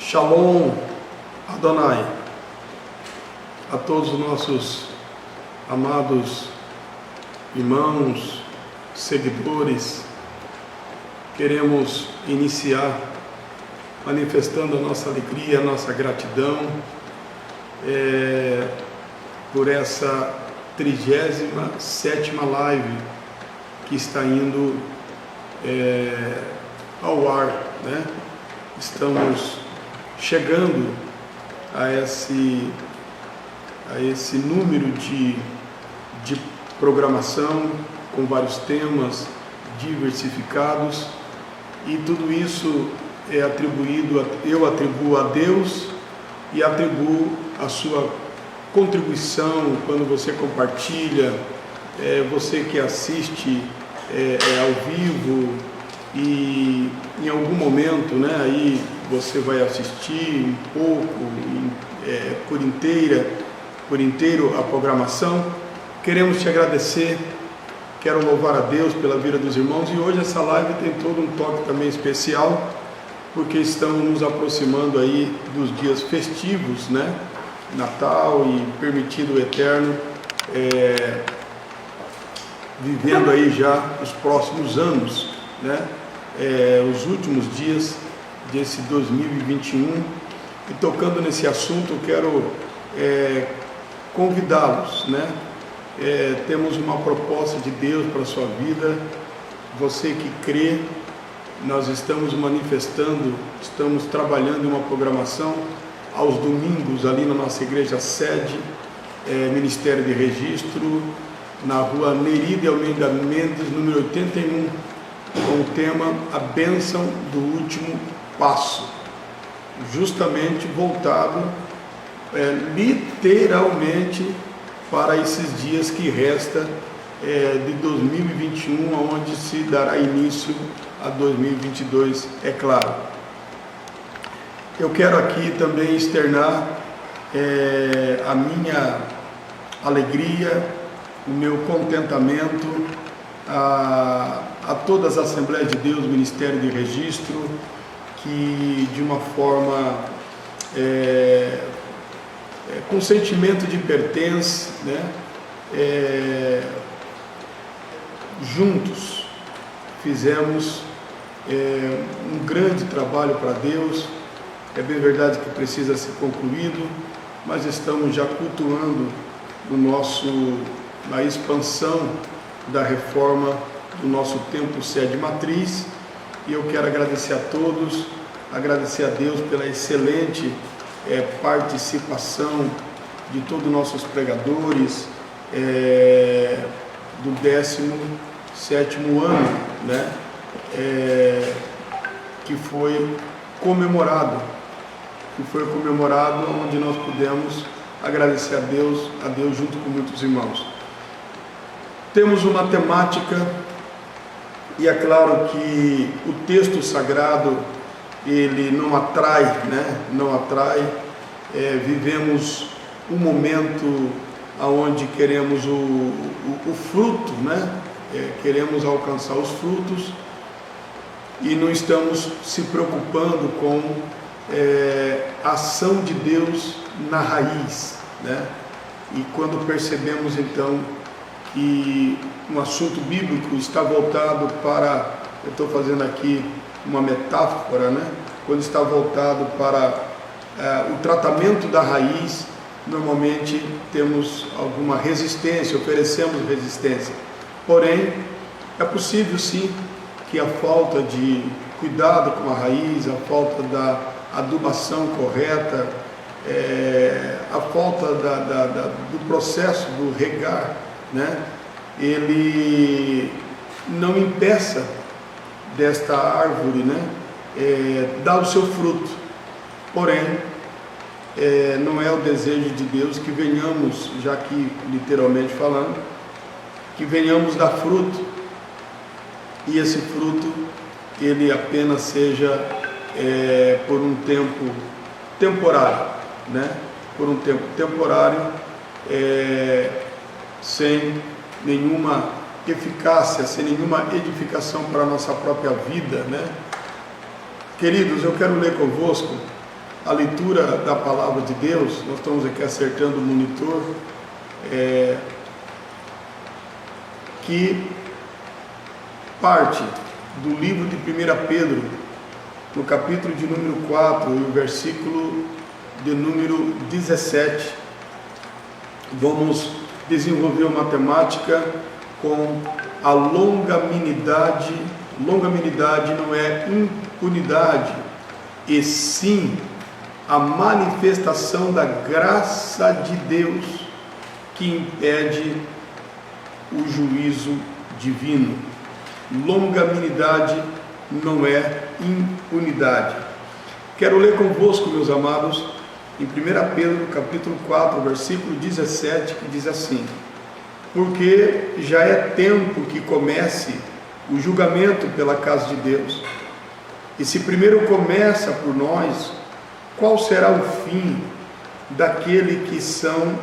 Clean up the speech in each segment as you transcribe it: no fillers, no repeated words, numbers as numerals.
Shalom Adonai, a todos os nossos amados irmãos, seguidores. Queremos iniciar manifestando a nossa alegria, a nossa gratidão por essa 37ª live que está indo ao ar, né? Estamos chegando a esse número de programação com vários temas diversificados, e tudo isso é atribuído, eu atribuo a Deus e atribuo a sua contribuição quando você compartilha, você que assiste ao vivo e em algum momento, né, aí você vai assistir um pouco, por inteiro a programação. Queremos te agradecer, quero louvar a Deus pela vida dos irmãos, e hoje essa live tem todo um toque também especial, porque estamos nos aproximando aí dos dias festivos, né, Natal, e permitido o Eterno, vivendo aí já os próximos anos, né, os últimos dias desse 2021, e tocando nesse assunto, eu quero convidá-los, né? Temos uma proposta de Deus para a sua vida. Você que crê, nós estamos manifestando, estamos trabalhando em uma programação aos domingos ali na nossa igreja sede, Ministério de Registro, na rua Neri de Almeida Mendes, número 81, com o tema A Bênção do Último Passo, justamente voltado literalmente para esses dias que resta de 2021, onde se dará início a 2022, é claro. Eu quero aqui também externar a minha alegria, o meu contentamento a todas as Assembleias de Deus, Ministério de Registro, que de uma forma com sentimento de pertence, né, juntos fizemos um grande trabalho para Deus. É bem verdade que precisa ser concluído, mas estamos já cultuando na expansão da reforma do nosso templo sede matriz, e eu quero agradecer a todos, agradecer a Deus pela excelente participação de todos os nossos pregadores do 17º ano, né, que foi comemorado, onde nós pudemos agradecer a Deus junto com muitos irmãos. Temos uma temática, e é claro que o texto sagrado ele não atrai, né? Não atrai. Vivemos um momento onde queremos o fruto, né? Queremos alcançar os frutos e não estamos se preocupando com a ação de Deus na raiz, né? E quando percebemos então que um assunto bíblico está voltado para, eu estou fazendo aqui uma metáfora, né? Quando está voltado para o tratamento da raiz, normalmente temos alguma resistência, oferecemos resistência. Porém, é possível sim que a falta de cuidado com a raiz, a falta da adubação correta, a falta do processo do regar, né? Ele não impeça desta árvore, né, dar o seu fruto. Porém, não é o desejo de Deus que venhamos, já que literalmente falando, que venhamos dar fruto, e esse fruto ele apenas seja por um tempo temporário, né? Por um tempo temporário, sem nenhuma eficácia, sem nenhuma edificação para a nossa própria vida, né? Queridos, eu quero ler convosco a leitura da palavra de Deus, nós estamos aqui acertando o monitor, que parte do livro de 1 Pedro, no capítulo de número 4 e o versículo de número 17. Vamos desenvolver uma temática com a longanimidade. Longanimidade não é impunidade, e sim a manifestação da graça de Deus que impede o juízo divino. Longanimidade não é impunidade. Quero ler convosco, meus amados, em 1 Pedro, capítulo 4, versículo 17, que diz assim: porque já é tempo que comece o julgamento pela casa de Deus, e se primeiro começa por nós, qual será o fim daquele que são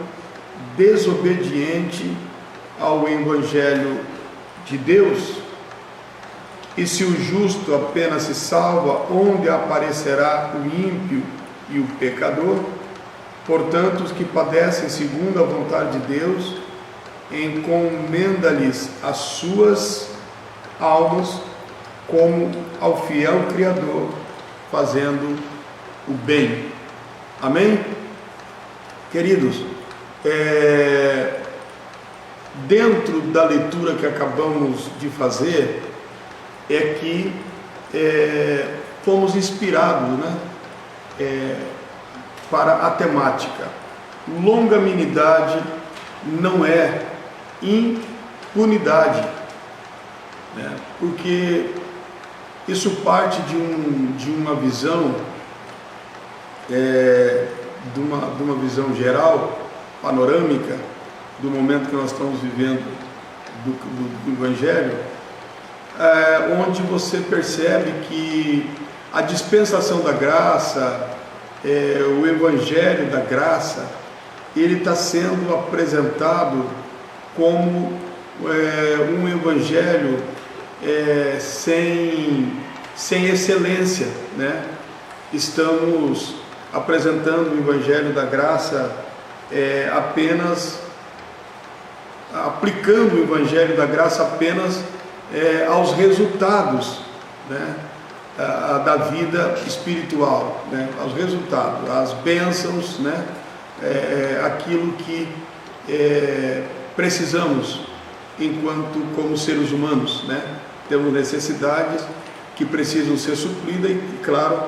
desobedientes ao Evangelho de Deus? E se o justo apenas se salva, onde aparecerá o ímpio e o pecador? Portanto, os que padecem segundo a vontade de Deus, encomenda-lhes as suas almas como ao fiel Criador, fazendo o bem. Amém? Queridos, dentro da leitura que acabamos de fazer, é que fomos inspirados, para a temática. Longanimidade não é impunidade, porque isso parte de uma visão, de uma visão geral, panorâmica, do momento que nós estamos vivendo do Evangelho, onde você percebe que a dispensação da graça, o Evangelho da graça, ele está sendo apresentado como um Evangelho sem excelência, Estamos apresentando o Evangelho da graça apenas aplicando o Evangelho da graça apenas aos resultados, da vida espiritual, aos resultados, às bênçãos, aquilo que precisamos enquanto como seres humanos, temos necessidades que precisam ser supridas e, claro,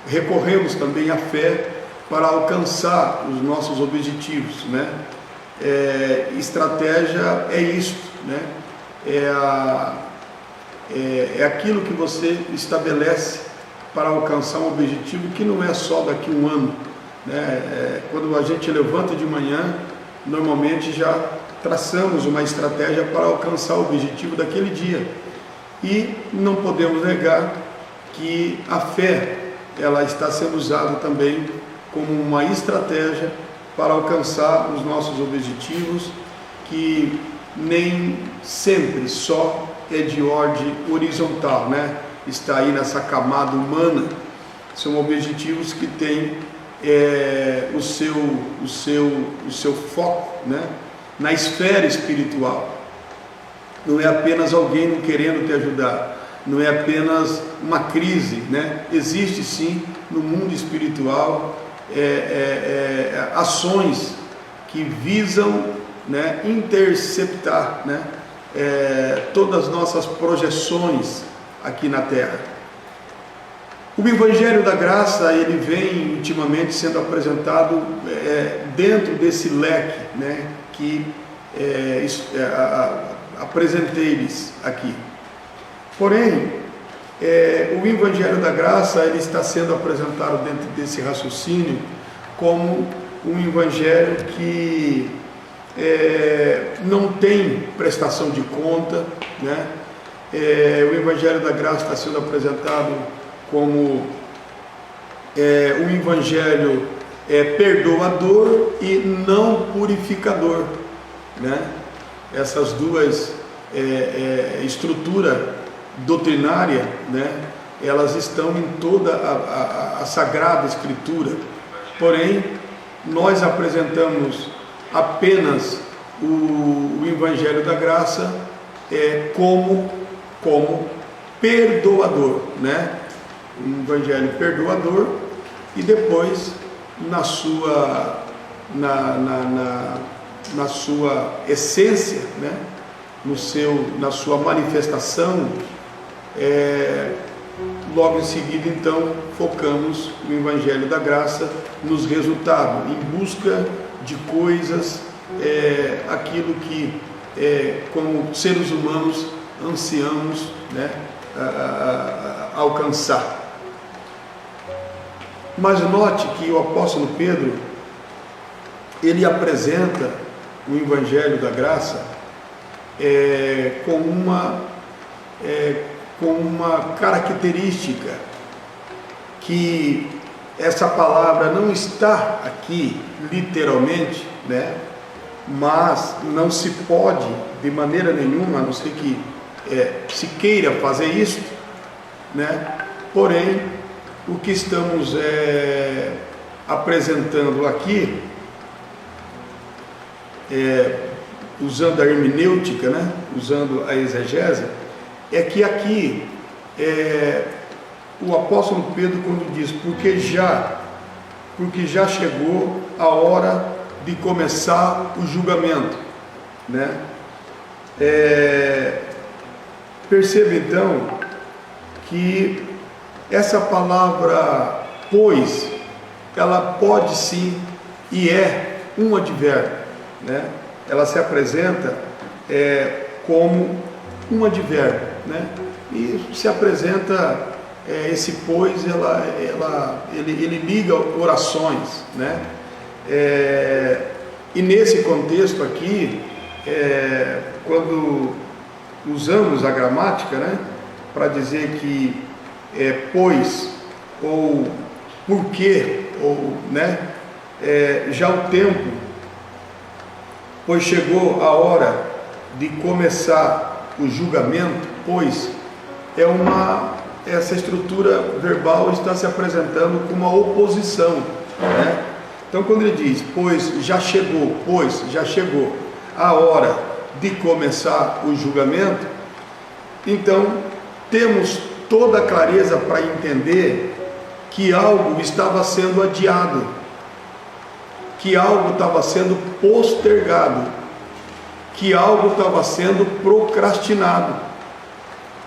recorremos também à fé para alcançar os nossos objetivos, estratégia é isto, é aquilo que você estabelece para alcançar um objetivo que não é só daqui a um ano, quando a gente levanta de manhã, normalmente já traçamos uma estratégia para alcançar o objetivo daquele dia, e não podemos negar que a fé, ela está sendo usada também como uma estratégia para alcançar os nossos objetivos, que nem sempre só é de ordem horizontal, está aí nessa camada humana. São objetivos que têm o seu foco, na esfera espiritual. Não é apenas alguém não querendo te ajudar, não é apenas uma crise, Existe sim no mundo espiritual ações que visam interceptar todas as nossas projeções aqui na Terra. O Evangelho da Graça, ele vem ultimamente sendo apresentado dentro desse leque, que apresentei-lhes aqui. Porém, o Evangelho da Graça, ele está sendo apresentado dentro desse raciocínio como um Evangelho que não tem prestação de conta, o Evangelho da Graça está sendo apresentado como um Evangelho perdoador e não purificador, Essas duas estruturas doutrinárias, elas estão em toda a Sagrada Escritura. Porém, nós apresentamos apenas o Evangelho da Graça como perdoador, né? Um Evangelho perdoador, e depois na sua essência, né? Na sua manifestação, logo em seguida, então, focamos no Evangelho da Graça, nos resultados, em busca de coisas, aquilo que, como seres humanos, ansiamos, né, alcançar. Mas note que o apóstolo Pedro, ele apresenta o Evangelho da Graça com uma característica, que essa palavra não está aqui literalmente, né? Mas não se pode de maneira nenhuma, a não ser que se queira fazer isso, né? Porém, o que estamos apresentando aqui, usando a hermenêutica, né? Usando a exegese, é que aqui o apóstolo Pedro, quando diz porque já chegou a hora de começar o julgamento, né? Perceba então que essa palavra pois, ela pode sim e é um advérbio, né? Ela se apresenta como um advérbio, né? E se apresenta esse pois, ele liga orações, né? E nesse contexto aqui, quando usamos a gramática, né, para dizer que pois ou porque, ou, né, já o tempo, pois chegou a hora de começar o julgamento, pois essa estrutura verbal está se apresentando como uma oposição, né? Então, quando ele diz pois já chegou a hora de começar o julgamento, então temos toda a clareza para entender que algo estava sendo adiado, que algo estava sendo postergado, que algo estava sendo procrastinado,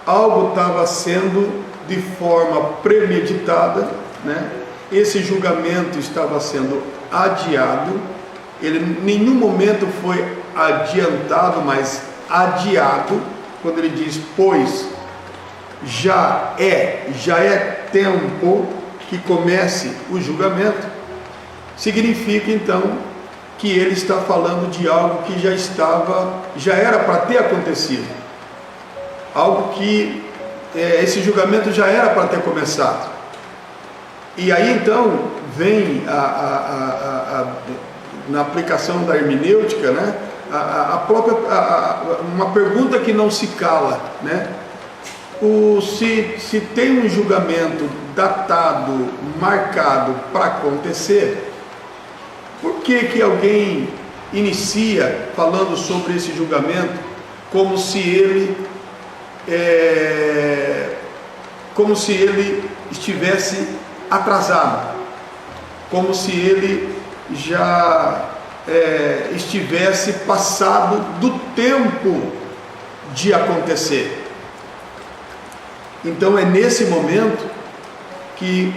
algo estava sendo de forma premeditada, né? Esse julgamento estava sendo adiado, ele em nenhum momento foi adiantado, mas adiado. Quando ele diz pois já é tempo que comece o julgamento, significa então que ele está falando de algo que já era para ter acontecido, algo que esse julgamento já era para ter começado. E aí então vem na aplicação da hermenêutica, né, uma pergunta que não se cala, né? Se tem um julgamento datado, marcado para acontecer, por que alguém inicia falando sobre esse julgamento como se ele estivesse atrasado, como se ele já estivesse passado do tempo de acontecer? Então é nesse momento que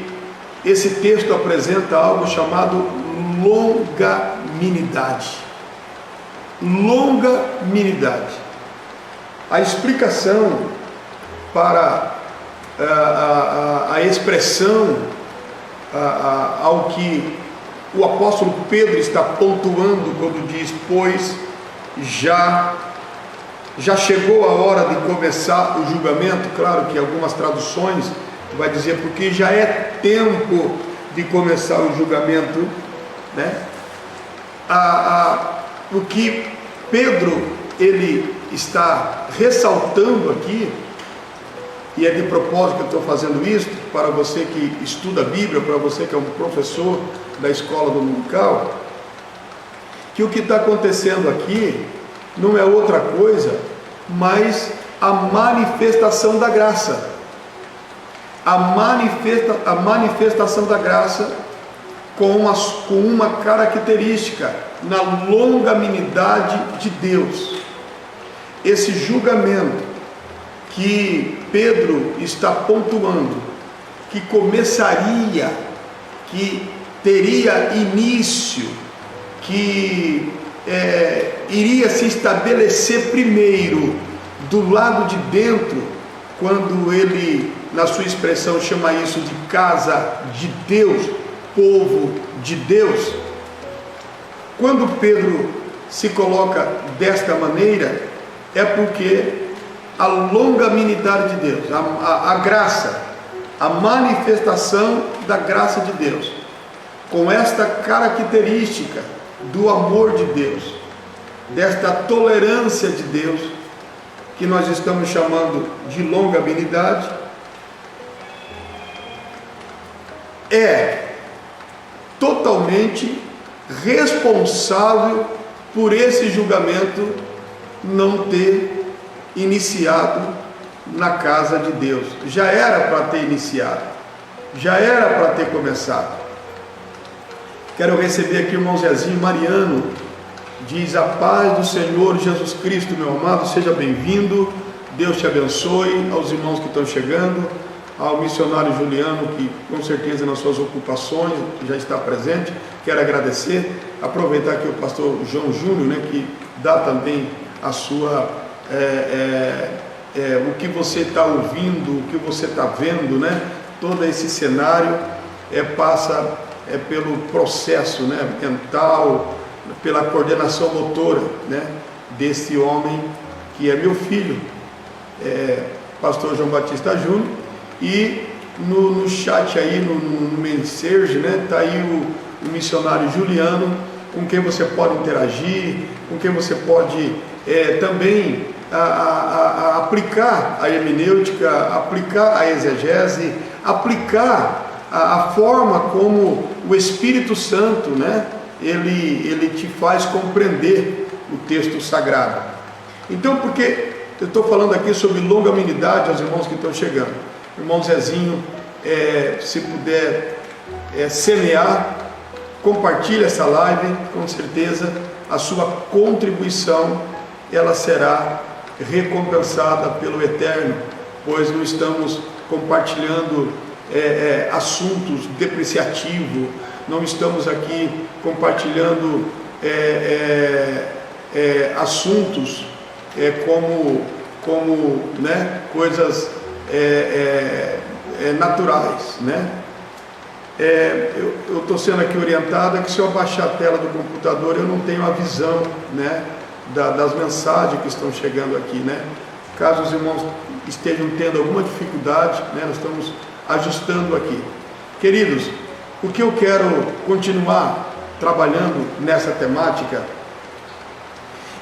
esse texto apresenta algo chamado longanimidade. Longanimidade. A explicação para a expressão ao que o apóstolo Pedro está pontuando quando diz pois já chegou a hora de começar o julgamento. Claro que algumas traduções vai dizer porque já é tempo de começar o julgamento, né? O que Pedro ele está ressaltando aqui e é de propósito que eu estou fazendo isso, para você que estuda a Bíblia, para você que é um professor da escola dominical, que o que está acontecendo aqui não é outra coisa, mas a manifestação da graça. A manifestação da graça com uma característica, na longanimidade de Deus. Esse julgamento que Pedro está pontuando, que começaria, que teria início, que iria se estabelecer primeiro do lado de dentro, quando ele, na sua expressão, chama isso de casa de Deus, povo de Deus. Quando Pedro se coloca desta maneira, é porque a longanimidade de Deus, a graça, a manifestação da graça de Deus, com esta característica do amor de Deus, desta tolerância de Deus, que nós estamos chamando de longanimidade, é totalmente responsável por esse julgamento não ter iniciado na casa de Deus. Já era para ter iniciado, já era para ter começado. Quero receber aqui o irmão Zezinho Mariano. Diz: a paz do Senhor Jesus Cristo, meu amado, seja bem-vindo, Deus te abençoe. Aos irmãos que estão chegando, ao missionário Juliano, que com certeza nas suas ocupações já está presente, quero agradecer, aproveitar aqui o pastor João Júnior, né, que dá também a sua, o que você está ouvindo, o que você está vendo, né, todo esse cenário passa pelo processo, né, mental, pela coordenação motora, né, desse homem que é meu filho, pastor João Batista Júnior. E no chat aí, no mensagem, né, está aí o missionário Juliano, com quem você pode interagir, com quem você pode também aplicar a hermenêutica, aplicar a exegese, aplicar a forma como o Espírito Santo, né, ele te faz compreender o texto sagrado. Então, porque eu estou falando aqui sobre longanimidade aos irmãos que estão chegando, irmão Zezinho, se puder semear, compartilhe essa live, com certeza a sua contribuição ela será recompensada pelo Eterno, pois não estamos compartilhando assuntos depreciativos, não estamos aqui compartilhando assuntos como né, coisas naturais, né? Eu estou sendo aqui orientado que se eu abaixar a tela do computador eu não tenho a visão, né, das mensagens que estão chegando aqui, né? Caso os irmãos estejam tendo alguma dificuldade, né, nós estamos ajustando aqui. Queridos, o que eu quero continuar trabalhando nessa temática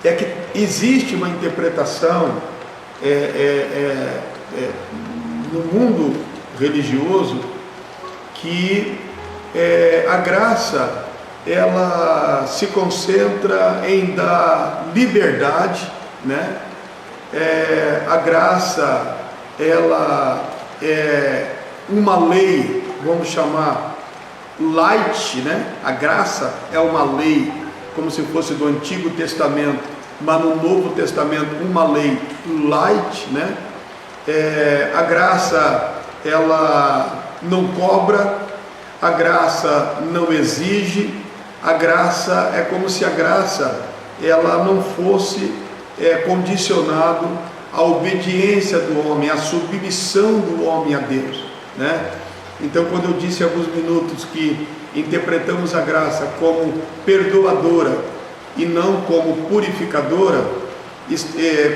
é que existe uma interpretação no mundo religioso que a graça ela se concentra em dar liberdade, né? A graça ela é uma lei, vamos chamar light, né? A graça é uma lei como se fosse do Antigo Testamento, mas no Novo Testamento uma lei light, né? A graça ela não cobra, a graça não exige, a graça é como se a graça ela não fosse condicionado à obediência do homem, à submissão do homem a Deus, né? Então, quando eu disse há alguns minutos que interpretamos a graça como perdoadora e não como purificadora,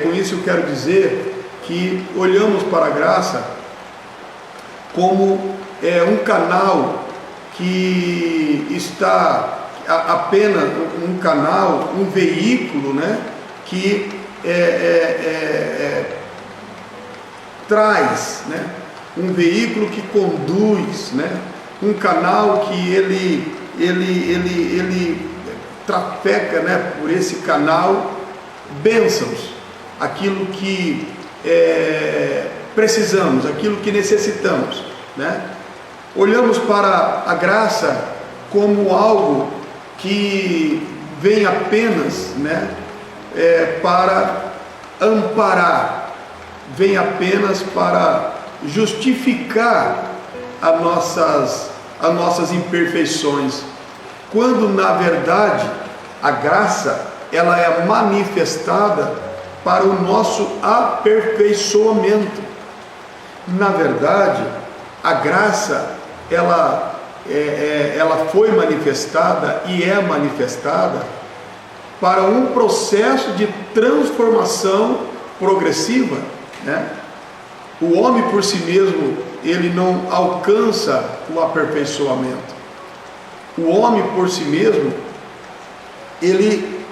com isso eu quero dizer que olhamos para a graça como um canal que está apenas um canal, um veículo, né, que traz, né? Um veículo que conduz, né? Um canal que ele trafega, né? Por esse canal bênçãos, aquilo que precisamos, aquilo que necessitamos, né? Olhamos para a graça como algo que vem apenas, né? Para amparar, vem apenas para justificar as nossas imperfeições, quando na verdade a graça ela é manifestada para o nosso aperfeiçoamento. Na verdade, a graça ela foi manifestada e é manifestada para um processo de transformação progressiva, né? O homem por si mesmo, ele não alcança o aperfeiçoamento. O homem por si mesmo, ele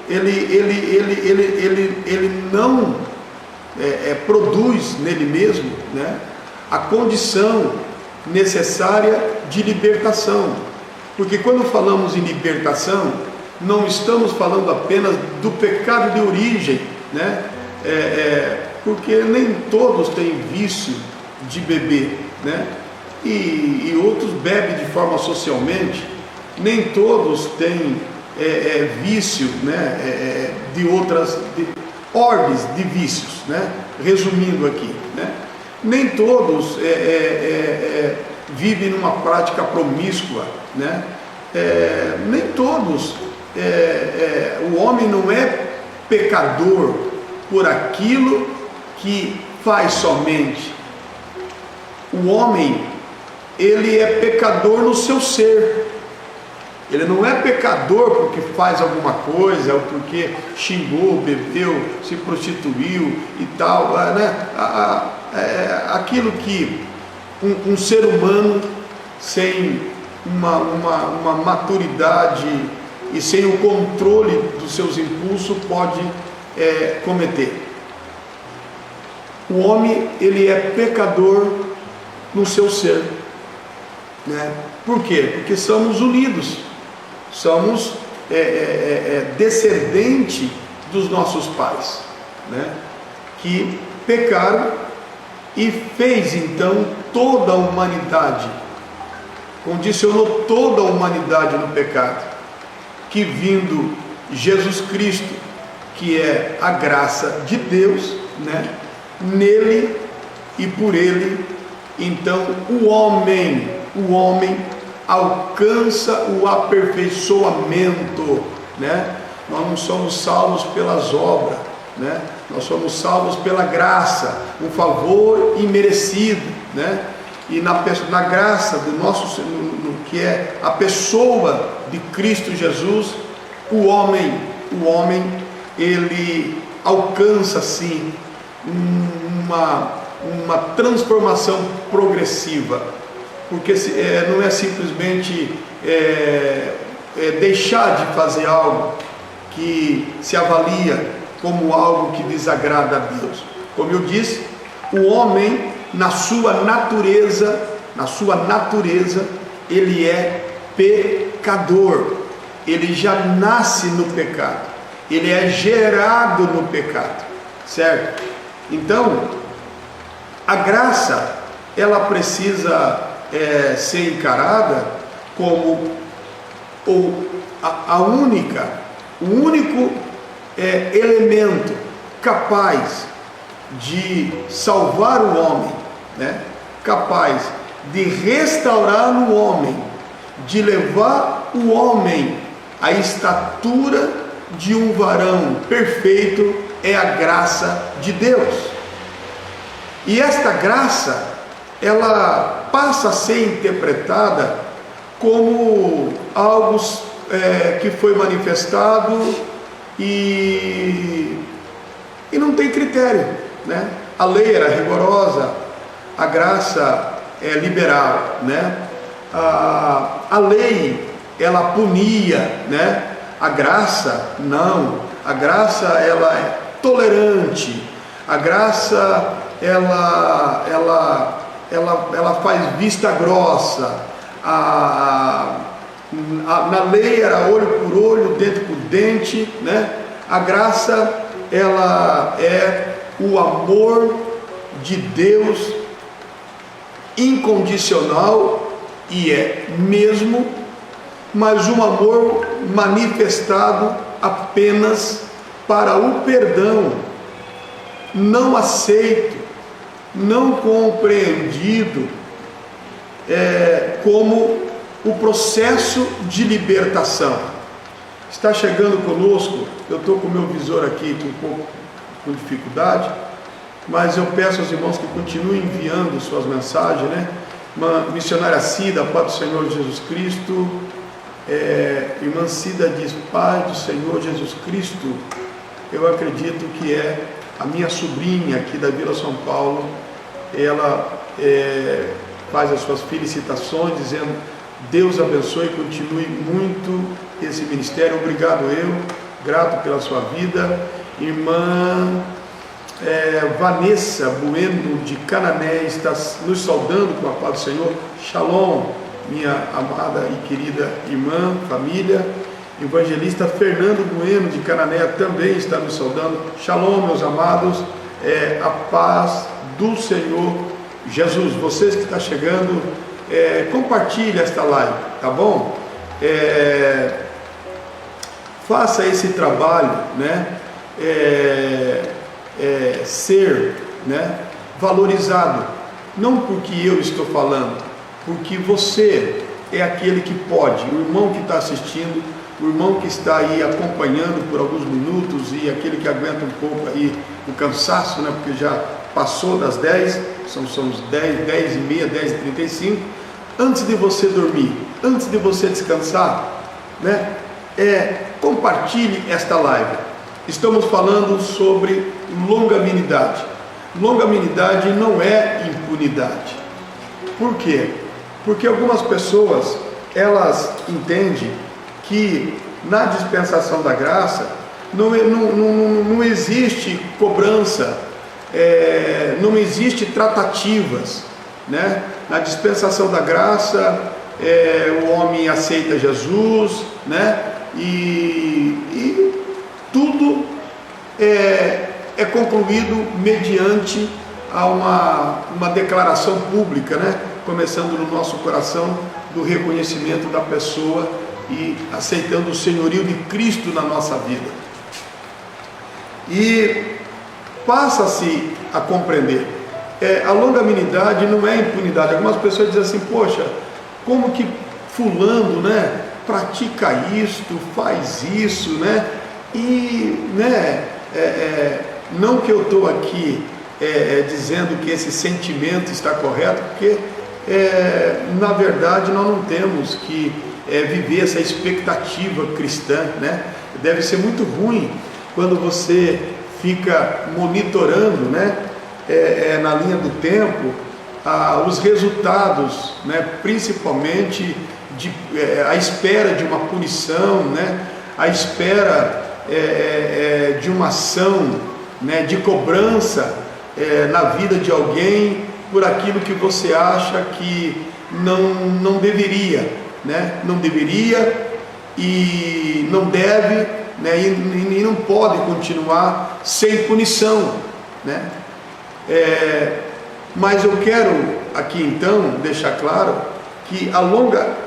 não produz nele mesmo, né, a condição necessária de libertação. Porque quando falamos em libertação, não estamos falando apenas do pecado de origem, né? Porque nem todos têm vício de beber, né? E outros bebem de forma socialmente. Nem todos têm vício, né? De outras ordens de vícios, né? Resumindo aqui, né? Nem todos vivem numa prática promíscua, né? Nem todos. O homem não é pecador por aquilo que faz somente. O homem, ele é pecador no seu ser. Ele não é pecador porque faz alguma coisa, ou porque xingou, bebeu, se prostituiu e tal, né? Aquilo que um ser humano sem uma maturidade e sem o controle dos seus impulsos pode cometer. O homem, ele é pecador no seu ser, né? Por quê? Porque somos unidos, somos descendente dos nossos pais, né? Que pecaram e fez então toda a humanidade, condicionou toda a humanidade no pecado, que vindo Jesus Cristo, que é a graça de Deus, né? Nele e por ele, então o homem alcança o aperfeiçoamento, né? Nós não somos salvos pelas obras, né? Nós somos salvos pela graça, um favor imerecido, né? E na graça do nosso, que é a pessoa de Cristo Jesus, o homem ele alcança sim uma transformação progressiva, porque não é simplesmente deixar de fazer algo que se avalia como algo que desagrada a Deus. Como eu disse, o homem na sua natureza, ele é pecador, ele já nasce no pecado, ele é gerado no pecado, certo? Então, a graça, ela precisa ser encarada como o único elemento capaz de salvar o homem, né? Capaz de restaurar o homem, de levar o homem à estatura de um varão perfeito, é a graça de Deus. E esta graça, ela passa a ser interpretada como algo que foi manifestado e não tem critério, né? A lei era rigorosa, a graça é liberal, né? A lei, ela punia, né? A graça não. A graça, ela é tolerante. A graça, ela faz vista grossa. Na lei era olho por olho, dente por dente, né? A graça, ela é o amor de Deus incondicional, e é mesmo, mas um amor manifestado apenas para o perdão, não aceito, não compreendido como o processo de libertação. Está chegando conosco, eu estou com o meu visor aqui com um pouco com dificuldade, mas eu peço aos irmãos que continuem enviando suas mensagens, né? Uma missionária Cida, Pai do Senhor Jesus Cristo. Irmã Cida diz: Pai do Senhor Jesus Cristo. Eu acredito que é a minha sobrinha aqui da Vila São Paulo. Ela faz as suas felicitações, dizendo: Deus abençoe e continue muito esse ministério. Obrigado, grato pela sua vida. Irmã Vanessa Bueno de Canané está nos saudando com a paz do Senhor. Shalom, minha amada e querida irmã, família. Evangelista Fernando Bueno de Canané também está nos saudando. Shalom, meus amados, a paz do Senhor Jesus. Vocês que estão chegando, compartilhe esta live, tá bom? Faça esse trabalho, né? Ser, né, valorizado, não porque eu estou falando, porque você é aquele que pode, o irmão que está assistindo, o irmão que está aí acompanhando por alguns minutos, e aquele que aguenta um pouco aí o cansaço, né, porque já passou das 10, são os 10h30, 10h35, antes de você dormir, antes de você descansar, né, compartilhe esta live. Estamos falando sobre longanimidade. Longanimidade não é impunidade. Por quê? Porque algumas pessoas, elas entendem que na dispensação da graça não existe cobrança, não existe tratativas, né? Na dispensação da graça, o homem aceita Jesus, né? E tudo é concluído mediante a uma declaração pública, né? Começando no nosso coração, do reconhecimento da pessoa e aceitando o senhorio de Cristo na nossa vida. E passa-se a compreender, a longanimidade não é impunidade. Algumas pessoas dizem assim: poxa, como que fulano, né, pratica isto, faz isso, né? E, né, não que eu estou aqui dizendo que esse sentimento está correto, porque na verdade nós não temos que viver essa expectativa cristã, né? Deve ser muito ruim quando você fica monitorando, né, na linha do tempo, os resultados, né, principalmente à espera de uma punição, né, à espera de uma ação, né, de cobrança na vida de alguém por aquilo que você acha que não deveria, né? Não deveria e não deve, né? E não pode continuar sem punição, né? Mas eu quero aqui então deixar claro que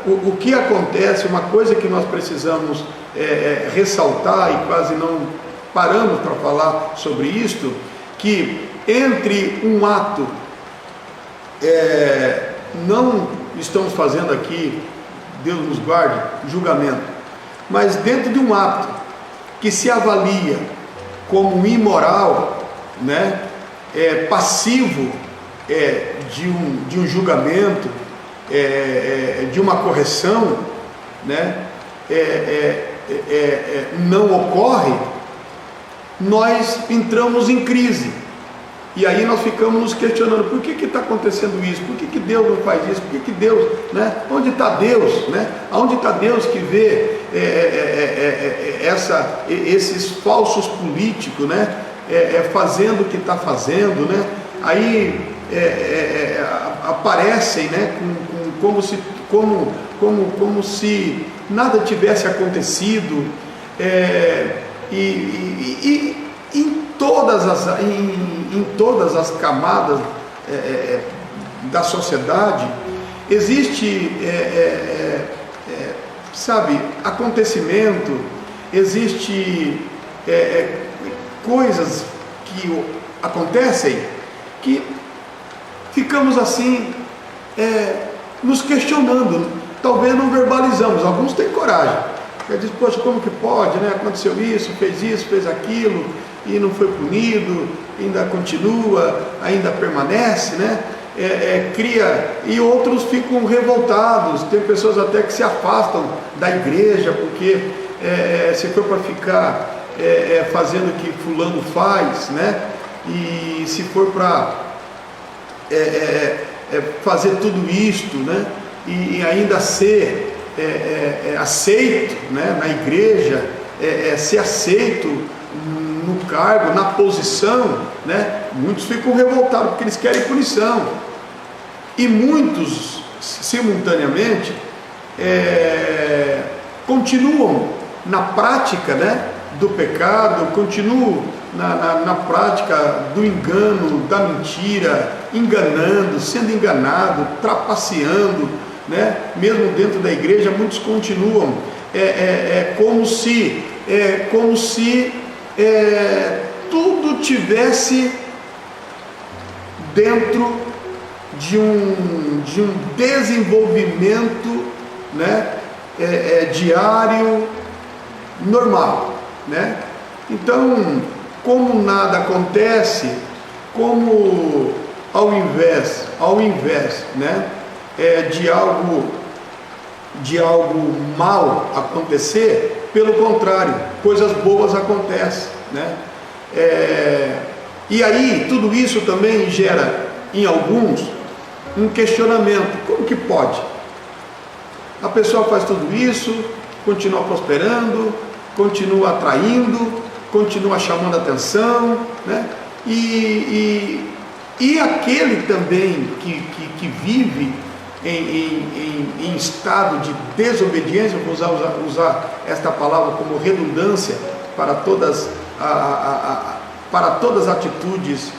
o que acontece, uma coisa que nós precisamos ressaltar, e quase não paramos para falar sobre isto, que entre um ato, não estamos fazendo aqui, Deus nos guarde, julgamento, mas dentro de um ato que se avalia como imoral, né, passivo de um julgamento, de uma correção, né, não ocorre, nós entramos em crise. E aí nós ficamos nos questionando: por que está acontecendo isso? Por que Deus não faz isso? Por que Deus, né? Onde está Deus, né? Onde está Deus que vê esses falsos políticos, né? Fazendo o que está fazendo, né? aí aparecem, né, como se nada tivesse acontecido, e em todas as camadas da sociedade existe, acontecimento, existe coisas que acontecem que ficamos assim, nos questionando, talvez não verbalizamos, alguns têm coragem, diz, poxa, como que pode, né? Aconteceu isso, fez aquilo, e não foi punido, ainda continua, ainda permanece, né? Cria, e outros ficam revoltados, tem pessoas até que se afastam da igreja, porque se for para ficar fazendo o que fulano faz, né? E se for para fazer tudo isto, né? E ainda ser aceito, né? Na igreja, ser aceito no cargo, na posição, né? Muitos ficam revoltados porque eles querem punição, e muitos simultaneamente continuam na prática, né, do pecado, continuam na prática do engano, da mentira, enganando, sendo enganado, trapaceando, né? Mesmo dentro da igreja, muitos continuam como se tudo tivesse dentro de um desenvolvimento, né? Diário, normal, né? Então, como nada acontece, como ao invés, né, de algo mal acontecer, pelo contrário, coisas boas acontecem, né? E aí tudo isso também gera em alguns um questionamento: como que pode? A pessoa faz tudo isso, continua prosperando, continua atraindo, continua chamando atenção, né? E aquele também que vive em estado de desobediência, vou usar esta palavra como redundância para todas as atitudes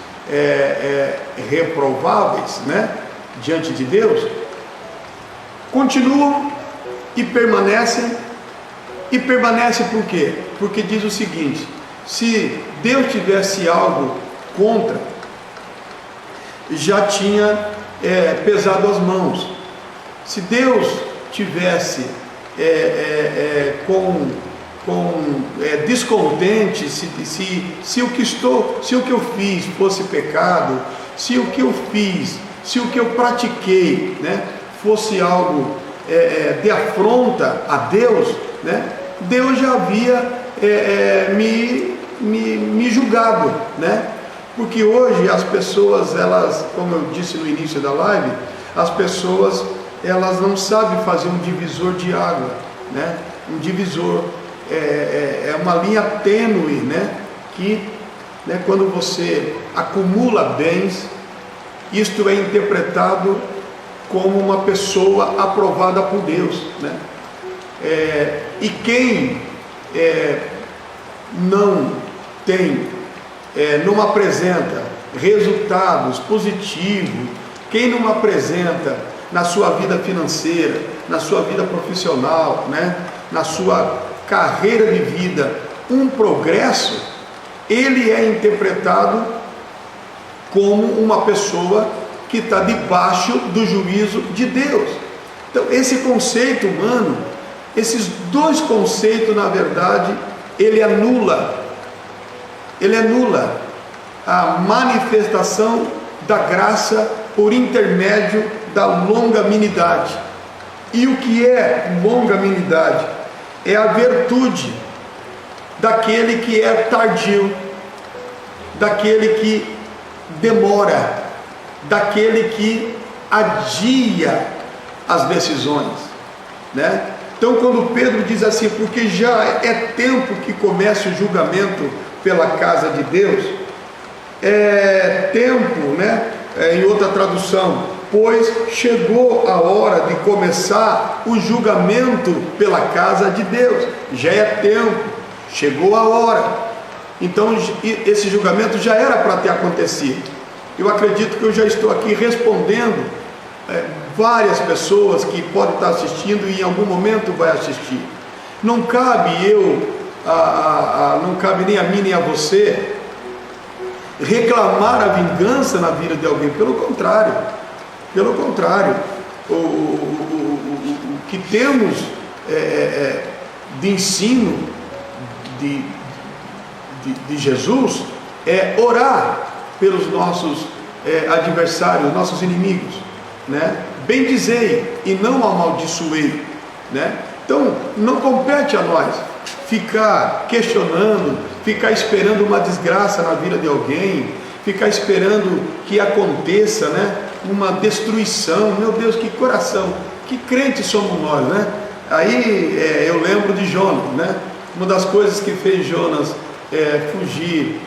reprováveis, né, diante de Deus, continuam e permanecem por quê? Porque diz o seguinte: se Deus tivesse algo contra, já tinha pesado as mãos. Se Deus tivesse descontente, se o que eu fiz fosse pecado, se o que eu fiz, se o que eu pratiquei, né, fosse algo de afronta a Deus, né, Deus já havia me julgado, né? Porque hoje as pessoas, elas, como eu disse no início da live, as pessoas, elas não sabem fazer um divisor de água, né? Um divisor é uma linha tênue, né? Que, né, quando você acumula bens, isto é interpretado como uma pessoa aprovada por Deus, né? E quem não apresenta resultados positivos, quem não apresenta na sua vida financeira, na sua vida profissional, né, na sua carreira de vida, um progresso, ele é interpretado como uma pessoa que está debaixo do juízo de Deus. Então, esse conceito humano, esses dois conceitos, na verdade, ele anula a manifestação da graça por intermédio da longanimidade. E o que é longanimidade? É a virtude daquele que é tardio, daquele que demora, daquele que adia as decisões, né? Então, quando Pedro diz assim, porque já é tempo que comece o julgamento pela casa de Deus, tempo, né? Em outra tradução, pois chegou a hora de começar o julgamento pela casa de Deus. Já é tempo, chegou a hora. Então esse julgamento já era para ter acontecido. Eu acredito que eu já estou aqui respondendo várias pessoas que podem estar assistindo e em algum momento vai assistir. Não cabe não cabe nem a mim nem a você reclamar a vingança na vida de alguém. Pelo contrário, o que temos de ensino de Jesus é orar pelos nossos adversários, nossos inimigos, né? Bendizei e não amaldiçoei, né? Então não compete a nós ficar questionando, ficar esperando uma desgraça na vida de alguém, ficar esperando que aconteça, né, uma destruição. Meu Deus, que coração, que crentes somos nós, né? Aí eu lembro de Jonas, né? Uma das coisas que fez Jonas fugir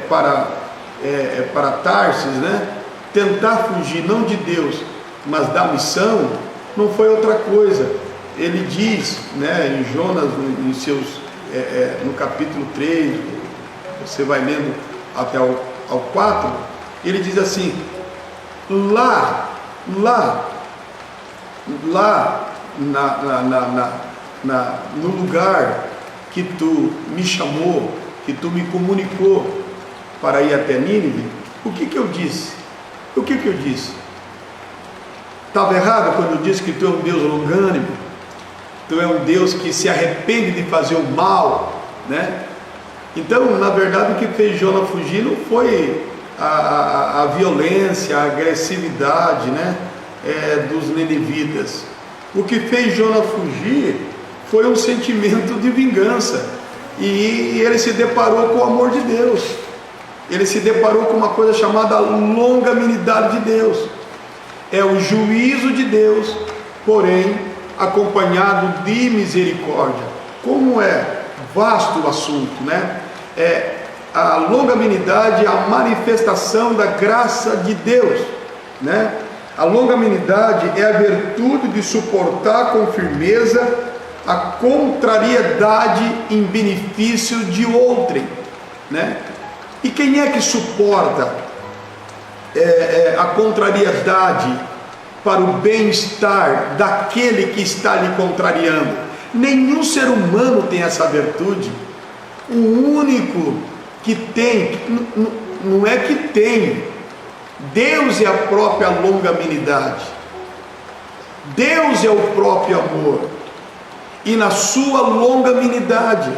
para Tarsis, né? Tentar fugir não de Deus, mas da missão, não foi outra coisa. Ele diz, né, em Jonas, no capítulo 3, você vai lendo até ao 4, ele diz assim: lá no lugar que tu me chamou, que tu me comunicou para ir até Nínive, o que eu disse? O que eu disse? Estava errado quando eu disse que tu é um Deus longânimo, tu é um Deus que se arrepende de fazer o mal, né? Então, na verdade, o que fez Jonas fugir não foi a violência, a agressividade, né, dos ninivitas. O que fez Jonas fugir foi um sentimento de vingança, e ele se deparou com o amor de Deus. Ele se deparou com uma coisa chamada longanimidade de Deus. É o juízo de Deus, porém acompanhado de misericórdia. Como é vasto o assunto, né? A longanimidade é a manifestação da graça de Deus, né? A longanimidade é a virtude de suportar com firmeza a contrariedade em benefício de outrem, né? E quem é que suporta a contrariedade para o bem-estar daquele que está lhe contrariando? Nenhum ser humano tem essa virtude. O único que tem, não é que tem, Deus é a própria longanimidade. Deus é o próprio amor. E na sua longanimidade,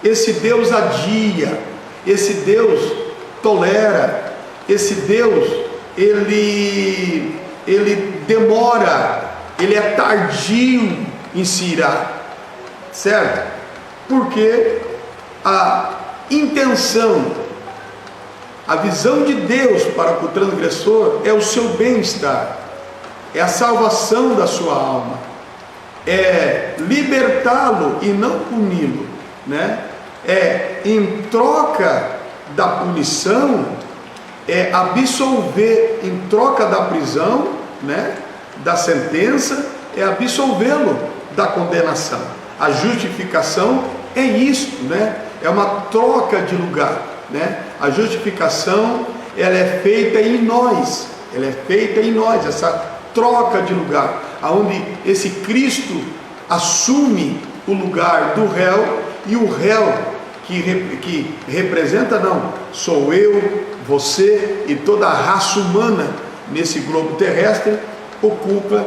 esse Deus adia, esse Deus tolera, esse Deus, ele demora, ele é tardio em se irar, certo? Porque a intenção, a visão de Deus para o transgressor é o seu bem-estar, é a salvação da sua alma, é libertá-lo e não puni-lo, né? Em troca da punição, absolver, em troca da prisão, né, da sentença, absolvê-lo da condenação. A justificação é isto, né? É uma troca de lugar, né? A justificação, ela é feita em nós, essa troca de lugar, aonde esse Cristo assume o lugar do réu, e o réu que representa, não, sou eu, você e toda a raça humana nesse globo terrestre, ocupa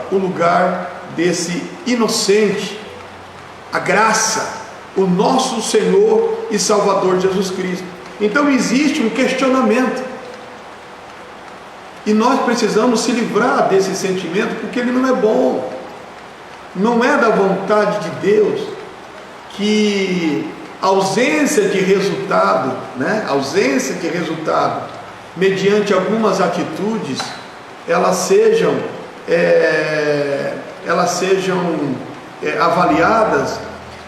o lugar desse inocente, a graça, o nosso Senhor e Salvador Jesus Cristo. Então existe um questionamento, e nós precisamos se livrar desse sentimento, porque ele não é bom, não é da vontade de Deus que ausência de resultado, né? Ausência de resultado, mediante algumas atitudes, elas sejam avaliadas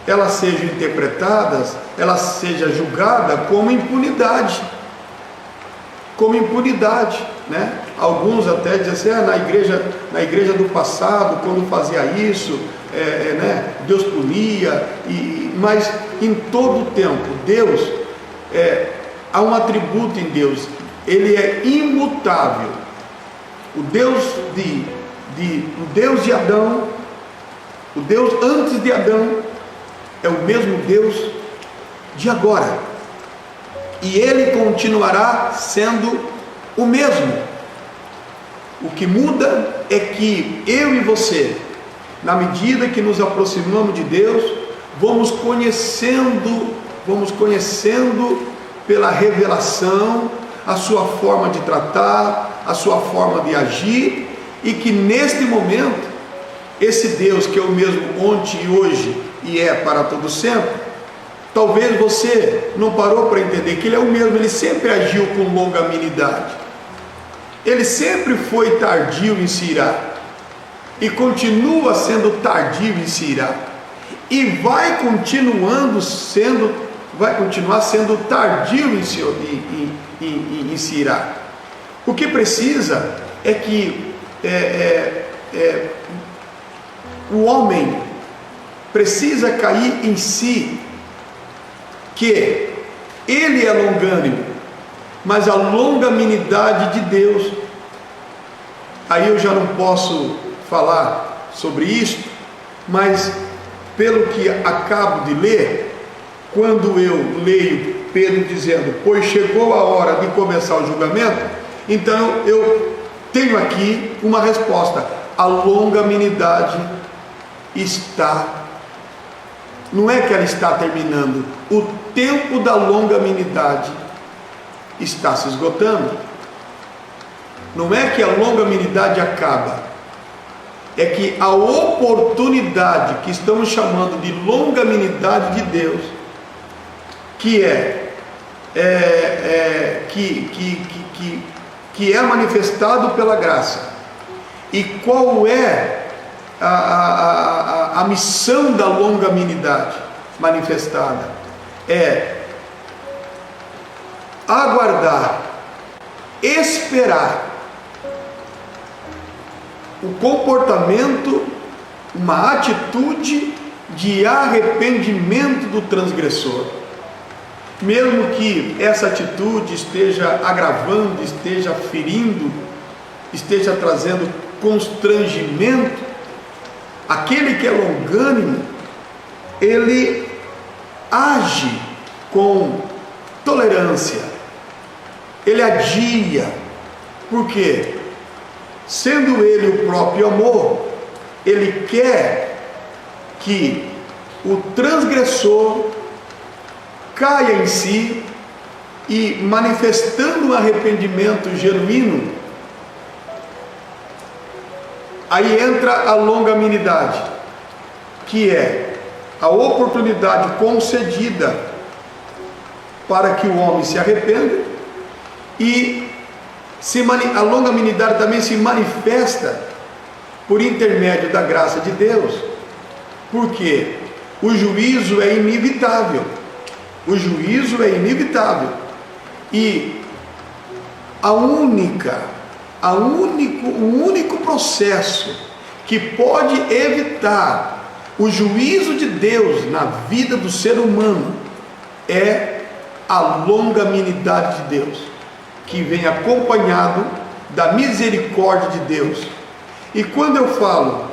elas sejam interpretadas, ela seja julgada como impunidade. Como impunidade, né? Alguns até dizem assim, na igreja do passado, quando fazia isso, né, Deus punia, mas em todo o tempo, Deus, há um atributo em Deus, Ele é imutável. O Deus de Adão, o Deus antes de Adão, é o mesmo Deus de agora, e Ele continuará sendo o mesmo. O que muda é que eu e você, na medida que nos aproximamos de Deus, vamos conhecendo pela revelação a sua forma de tratar, a sua forma de agir, e que neste momento, esse Deus que é o mesmo ontem e hoje e é para todo sempre, talvez você não parou para entender que Ele é o mesmo. Ele sempre agiu com longanimidade, Ele sempre foi tardio em se irar, e continua sendo tardio em se irar, e vai continuar sendo tardio em se irar. O que precisa é que o homem precisa cair em si, que Ele é longânimo, mas a longanimidade de Deus, aí eu já não posso falar sobre isso, mas pelo que acabo de ler, quando eu leio Pedro dizendo, pois chegou a hora de começar o julgamento, então eu tenho aqui uma resposta: a longanimidade não é que ela está terminando, o tempo da longanimidade está se esgotando. Não é que a longanimidade acaba, é que a oportunidade que estamos chamando de longanimidade de Deus, que é manifestado pela graça. E qual é a missão da longanimidade manifestada? É aguardar, esperar o comportamento, uma atitude de arrependimento do transgressor, mesmo que essa atitude esteja agravando, esteja ferindo, esteja trazendo constrangimento. Aquele que é longânimo, ele age com tolerância, ele adia, porque sendo ele o próprio amor, ele quer que o transgressor caia em si, e manifestando um arrependimento genuíno, aí entra a longanimidade, que é a oportunidade concedida para que o homem se arrependa, e a longanimidade também se manifesta por intermédio da graça de Deus, porque o juízo é inevitável. O juízo é inevitável, e o único processo que pode evitar o juízo de Deus na vida do ser humano é a longanimidade de Deus, que vem acompanhado da misericórdia de Deus. E quando eu falo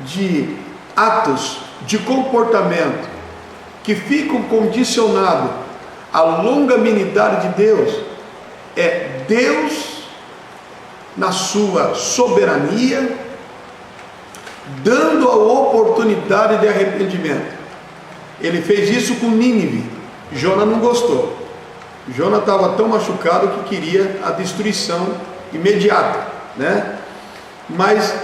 de atos de comportamento que ficam condicionados à longanimidade de Deus, é Deus, na sua soberania, dando a oportunidade de arrependimento. Ele fez isso com Nínive. Jonas não gostou. Jonas estava tão machucado que queria a destruição imediata, né? Mas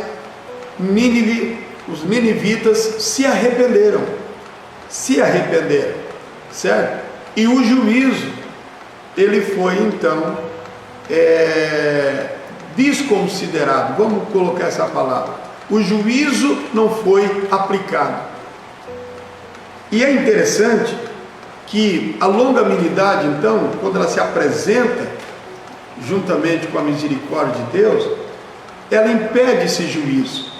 Nínive, os ninivitas se arrependeram, certo? E o juízo, ele foi então desconsiderado, vamos colocar essa palavra. O juízo não foi aplicado. E é interessante que a longanimidade, então, quando ela se apresenta juntamente com a misericórdia de Deus, ela impede esse juízo.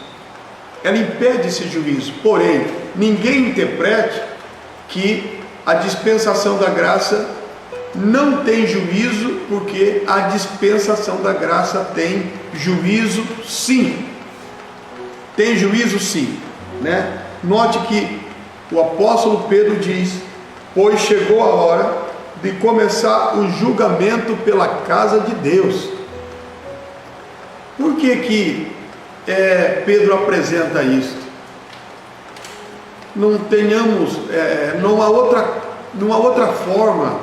Ela impede esse juízo. Porém, ninguém interprete que a dispensação da graça não tem juízo, porque a dispensação da graça tem juízo sim. Tem juízo sim, né? Note que o apóstolo Pedro diz: pois chegou a hora de começar o julgamento pela casa de Deus. Por que Pedro apresenta isso? Não há outra forma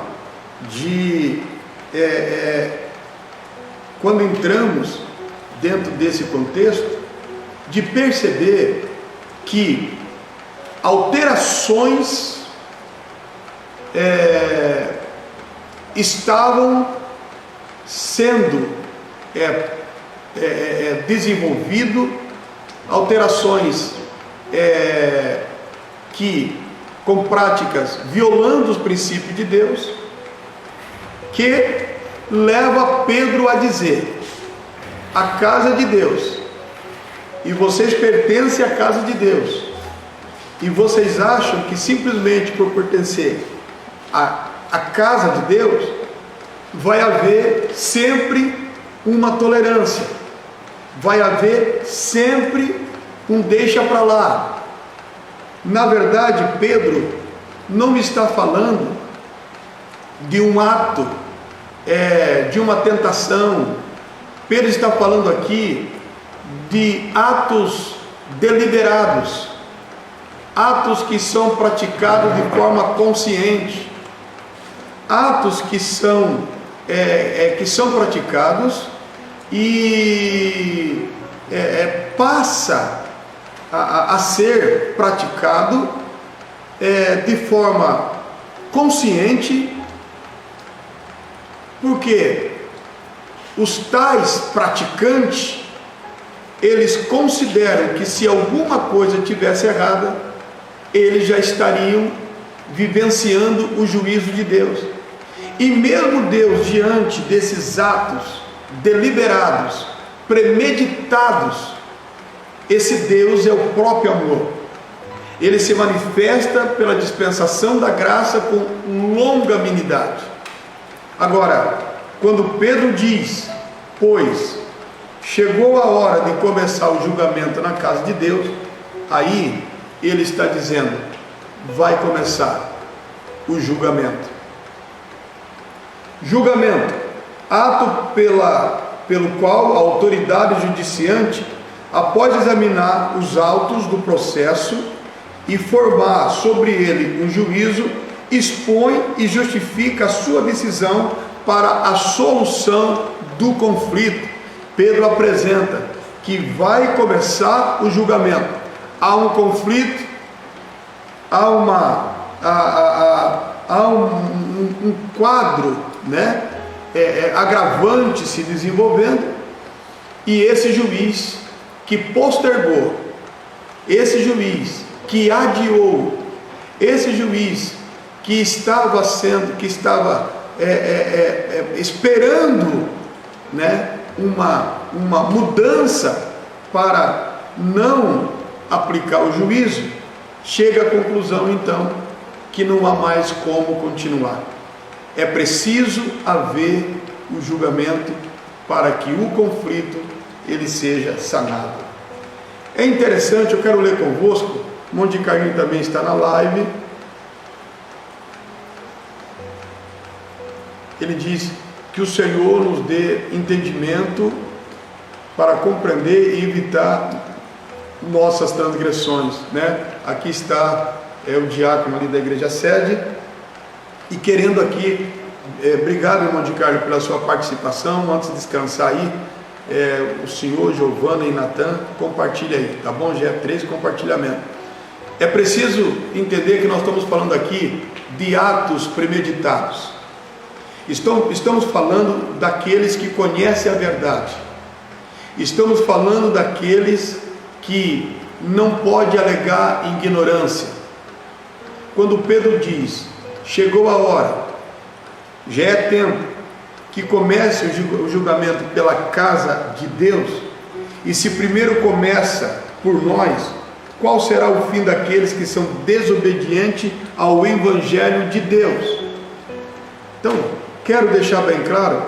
de, quando entramos dentro desse contexto, de perceber que alterações estavam sendo desenvolvido, alterações que, com práticas violando os princípios de Deus, que leva Pedro a dizer: a casa de Deus, e vocês pertencem à casa de Deus, e vocês acham que simplesmente por pertencer à casa de Deus vai haver sempre uma tolerância, vai haver sempre um deixa para lá. Na verdade, Pedro não está falando de um ato, de uma tentação. Pedro está falando aqui de atos deliberados, atos que são praticados de forma consciente, atos que são praticados e passa a ser praticado de forma consciente, porque os tais praticantes, eles consideram que se alguma coisa tivesse errada, eles já estariam vivenciando o juízo de Deus. E mesmo Deus, diante desses atos deliberados, premeditados, esse Deus é o próprio amor. Ele se manifesta pela dispensação da graça com longanimidade. Agora, quando Pedro diz: pois chegou a hora de começar o julgamento na casa de Deus, aí ele está dizendo: vai começar o julgamento. Julgamento, ato pelo qual a autoridade judiciante, após examinar os autos do processo e formar sobre ele um juízo, expõe e justifica a sua decisão para a solução do conflito. Pedro apresenta que vai começar o julgamento. Há um conflito, há um quadro, né, agravante se desenvolvendo, e esse juiz que postergou, esse juiz que adiou, esse juiz que estava esperando, né, uma mudança para não aplicar o juízo, chega à conclusão então que não há mais como continuar. É preciso haver o julgamento para que o conflito ele seja sanado. É interessante, eu quero ler convosco, Monte Carlinho também está na live. Ele diz que o Senhor nos dê entendimento para compreender e evitar nossas transgressões, né? Aqui está o diácono ali da igreja sede, e querendo aqui, obrigado, irmão de Carlos, pela sua participação. Antes de descansar aí, o senhor, Giovana e Natan, compartilha aí, tá bom? Já é 3 compartilhamentos. É preciso entender que nós estamos falando aqui de atos premeditados. Estamos falando daqueles que conhecem a verdade. Estamos falando daqueles que não pode alegar ignorância. quando Pedro diz: chegou a hora, já é tempo que comece o julgamento pela casa de Deus, e se primeiro começa por nós, qual será o fim daqueles que são desobedientes ao Evangelho de Deus? Então, quero deixar bem claro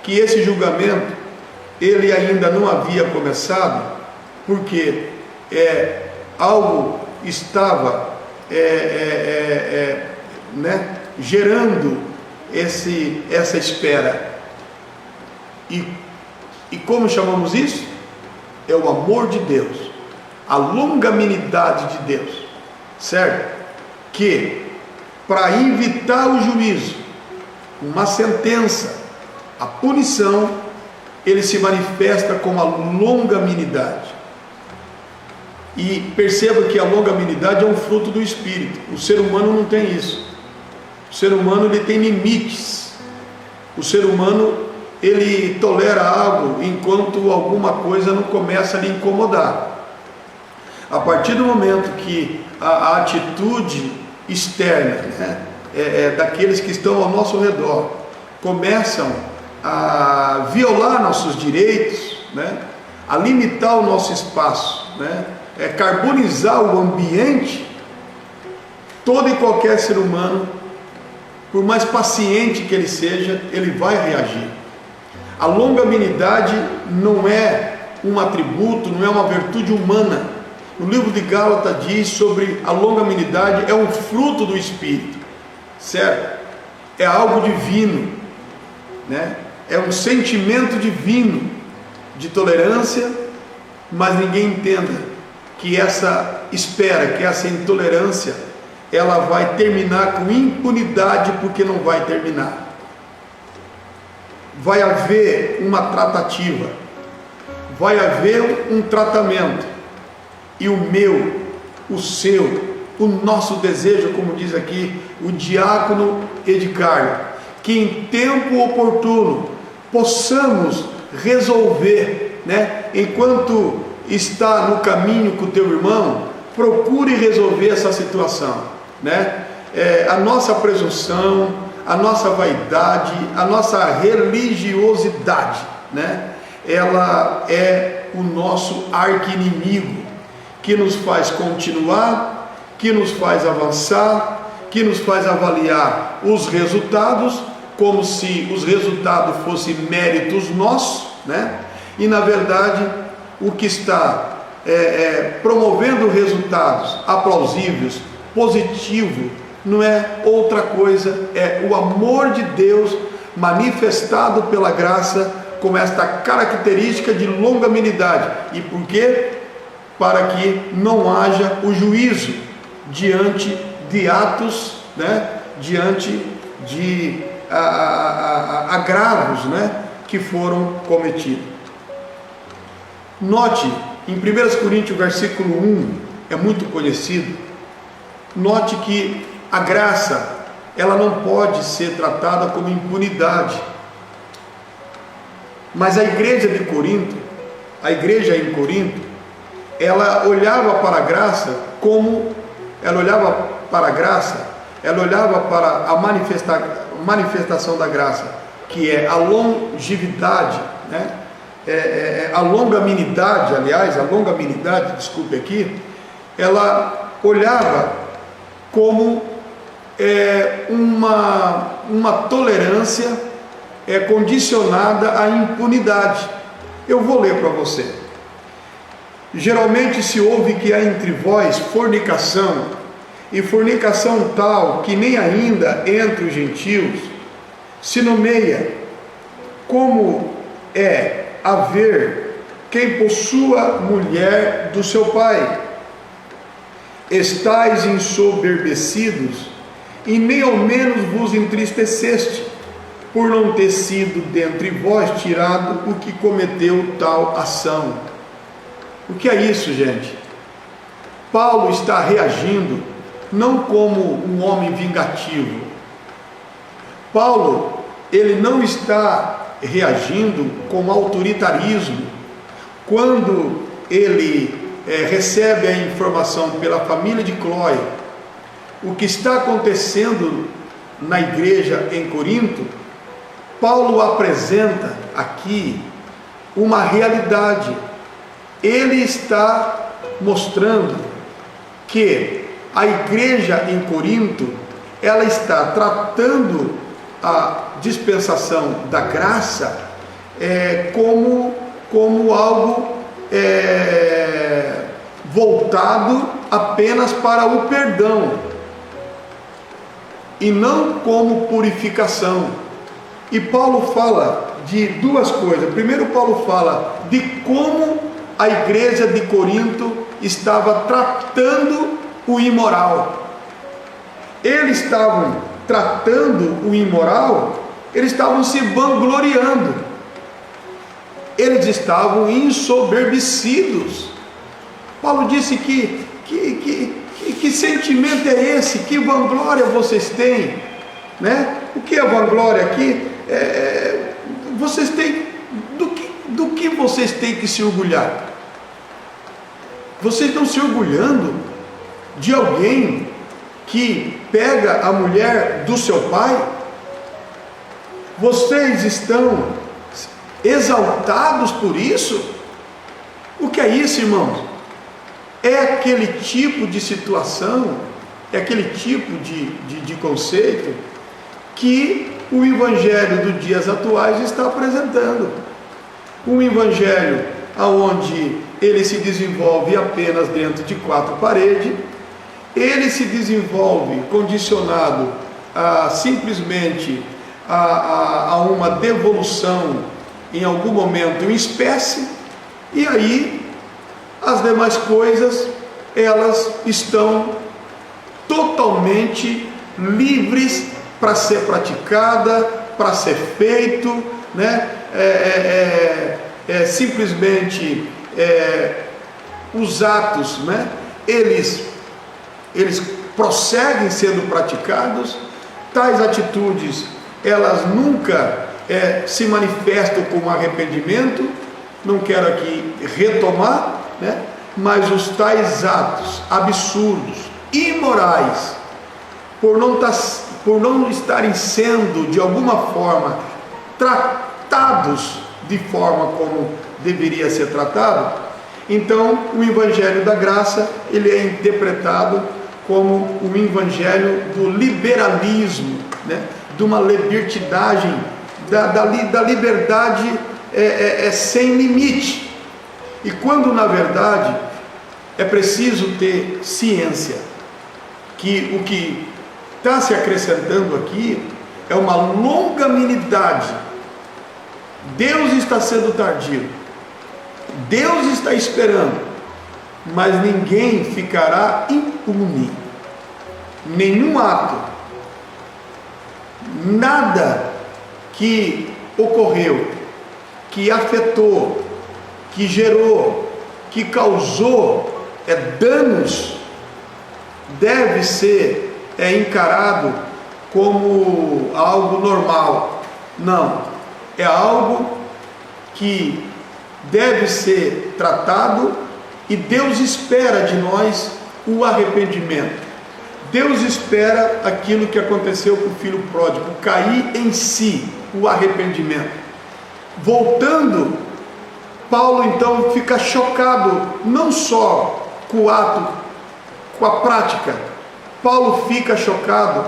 que esse julgamento, ele ainda não havia começado, porque algo estava gerando essa espera. E como chamamos isso? É o amor de Deus, a longanimidade de Deus, certo? Que para evitar o juízo, uma sentença, a punição, ele se manifesta com a longanimidade. E perceba que a longanimidade é um fruto do Espírito. O ser humano não tem isso. O ser humano, ele tem limites. O ser humano, ele tolera algo enquanto alguma coisa não começa a lhe incomodar. A partir do momento que a atitude externa, daqueles que estão ao nosso redor, começam a violar nossos direitos, a limitar o nosso espaço, carbonizar o ambiente, todo e qualquer ser humano, por mais paciente que ele seja, ele vai reagir. A longanimidade não é um atributo, não é uma virtude humana. No livro de Gálatas diz sobre a longanimidade, é um fruto do Espírito, certo? É algo divino, é um sentimento divino de tolerância, mas ninguém entenda que essa espera, que essa intolerância, ela vai terminar com impunidade, porque não vai terminar. Vai haver uma tratativa, vai haver um tratamento, e o meu, o seu, o nosso desejo, como diz aqui o diácono Edicardo, que em tempo oportuno possamos resolver, enquanto está no caminho com o teu irmão, procure resolver essa situação, a nossa presunção, a nossa vaidade, a nossa religiosidade, ela é o nosso arqui-inimigo, que nos faz continuar, que nos faz avançar, que nos faz avaliar os resultados, como se os resultados fossem méritos nossos, e na verdade o que está promovendo resultados aplausíveis, positivos, não é outra coisa, é o amor de Deus manifestado pela graça, com esta característica de longanimidade. E por quê? Para que não haja o juízo diante de atos, diante de agravos, que foram cometidos. Note, em 1 Coríntios, versículo 1, é muito conhecido. Note que a graça, ela não pode ser tratada como impunidade. Mas a igreja de Corinto, a igreja em Corinto, ela olhava para a graça como, ela olhava para a manifestação da graça, que é a longevidade, a longanimidade, desculpe aqui, ela olhava como uma tolerância condicionada à impunidade. Eu vou ler para você. Geralmente se ouve que há entre vós fornicação, e fornicação tal que nem ainda entre os gentios se nomeia, como é haver quem possua mulher do seu pai. Estais ensoberbecidos, e nem ao menos vos entristeceste, por não ter sido dentre vós tirado o que cometeu tal ação. O que é isso, gente? Paulo está reagindo não como um homem vingativo. Paulo, ele não está reagindo com autoritarismo. Quando ele recebe a informação pela família de Cloé o que está acontecendo na igreja em Corinto, Paulo apresenta aqui uma realidade. Ele está mostrando que a igreja em Corinto, ela está tratando a dispensação da graça como algo voltado apenas para o perdão e não como purificação. E Paulo fala de duas coisas. Primeiro, Paulo fala de como a igreja de Corinto estava tratando o imoral. Eles estavam tratando o imoral, eles estavam se vangloriando, eles estavam ensoberbecidos. Paulo disse que sentimento é esse? Que vanglória vocês têm? Né? O que é vanglória aqui? Vocês têm do que vocês têm que se orgulhar? Vocês estão se orgulhando de alguém que pega a mulher do seu pai? Vocês estão exaltados por isso? O que é isso, irmãos? É aquele tipo de situação, é aquele tipo de conceito que o evangelho dos dias atuais está apresentando. Um evangelho onde ele se desenvolve apenas dentro de quatro paredes, ele se desenvolve condicionado simplesmente a uma devolução em algum momento em espécie, e aí as demais coisas elas estão totalmente livres para ser praticada, para ser feito, né? Simplesmente os atos, né? Eles prosseguem sendo praticados. Tais atitudes elas nunca se manifestam com arrependimento. Não quero aqui retomar, né? Mas os tais atos absurdos, imorais, por não estarem sendo de alguma forma tratados de forma como deveria ser tratado, então o evangelho da graça ele é interpretado como um evangelho do liberalismo, né? De uma libertidagem, da liberdade sem limite. E quando na verdade é preciso ter ciência que o que está se acrescentando aqui é uma longanimidade. Deus está sendo tardio, Deus está esperando, mas ninguém ficará impune. Nenhum ato, nada que ocorreu, que afetou, que gerou, que causou danos, deve ser encarado como algo normal. Não, é algo que deve ser tratado, e Deus espera de nós o arrependimento. Deus espera aquilo que aconteceu com o filho pródigo, cair em si, o arrependimento. Voltando, Paulo então fica chocado, não só com o ato, com a prática. Paulo fica chocado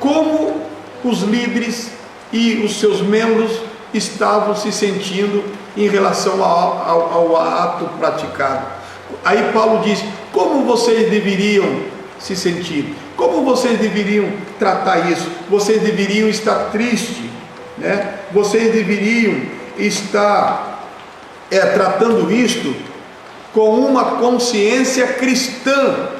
como os líderes e os seus membros estavam se sentindo em relação ao ato praticado. Aí Paulo diz: como vocês deveriam se sentir? Como vocês deveriam tratar isso? Vocês deveriam estar tristes, né? Vocês deveriam estar tratando isto com uma consciência cristã,